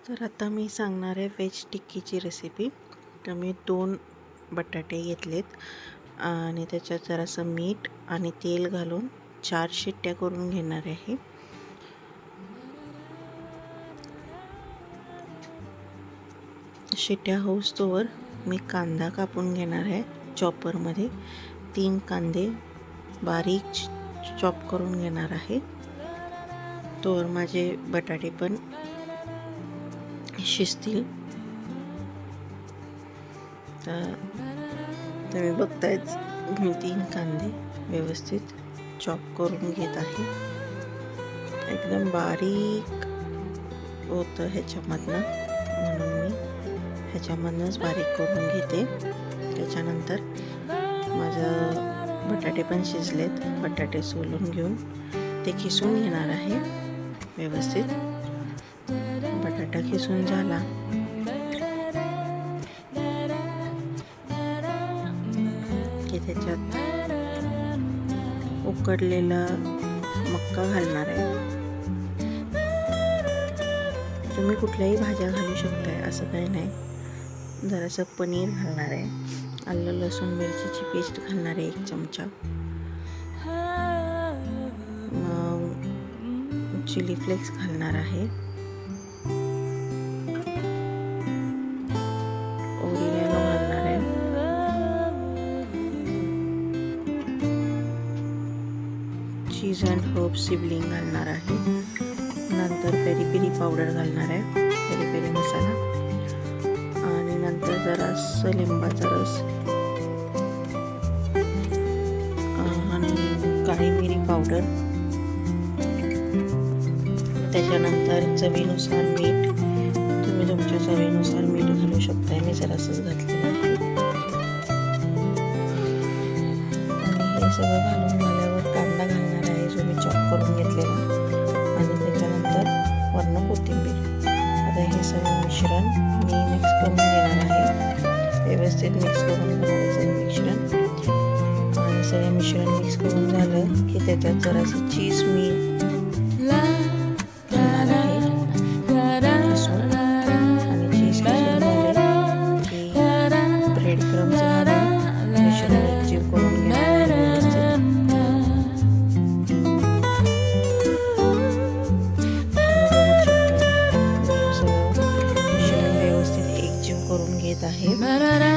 तर आता मी सांगणार आहे व्हेज टिक्कीची रेसिपी। तर मी 2 बटाटे घेतलेत आणि त्याच्यात जरासं मीठ आणि तेल घालून 4 शिट्ट्या करून घेणार आहे। शिट्ट्या होऊस्तोवर मी कांदा कापून घेणार आहे चॉपरमध्ये। 3 कांदे बारीक चॉप करून घेणार आहे। तोवर माझे बटाटे पण शिजतील। तर तुम्ही बघतायच मी 3 कांदे व्यवस्थित चॉप करून घेत आहे। एकदम बारीक होतं ह्याच्यामधनं, म्हणून मी ह्याच्यामधनंच बारीक करून घेते। त्याच्यानंतर माझं बटाटे पण शिजलेत। बटाटे सोलून घेऊन ते खिसून घेणार आहे व्यवस्थित। बटाटा खिसून झाला की त्याच्यात उकडलेला मक्का घालणार आहे। तुम्ही कुठल्याही भाज्या घालू शकताय, असं काही नाही। जरासं पनीर घालणार आहे, आलं लसूण मिरचीची पेस्ट घालणार आहे 1 चमचा, मग चिली फ्लेक्स घालणार आहे, ओरिगॅनो घालणार आहे, चीज अँड हर्ब सिबलिंग घालणार आहे, नंतर पेरी पेरी पावडर घालणार आहे, पेरी पेरी मसाला, आणि नंतर जरासं लिंबाचा रस आणि काळी मिरी पावडर। त्याच्यानंतर चवीनुसार मीठ, तुम्ही तुमच्या चवीनुसार मीठ घालू शकता। मी जरासंच घातलेलं आहे। आणि हे सगळं घालून झाल्यावर कांदा घालणार आहे जो मी चॉप करून घेतलेला, आणि त्याच्यानंतर वरून कोथिंबीर। आता हे सगळं मिश्रण मी मिक्स करून घेणार आहे, व्यवस्थित मिक्स करून घ्यायचं मिश्रण। आणि सगळं मिश्रण मिक्स करून झालं की त्याच्यात जरासं चीज मी घालणार आहे किसून, आणि चीज किसून झाले की ब्रेड क्रम्स घालून मिश्रण एकजीव करून घेणार आहे व्यवस्थित। मिश्रण व्यवस्थित एकजीव करून घेत आहे।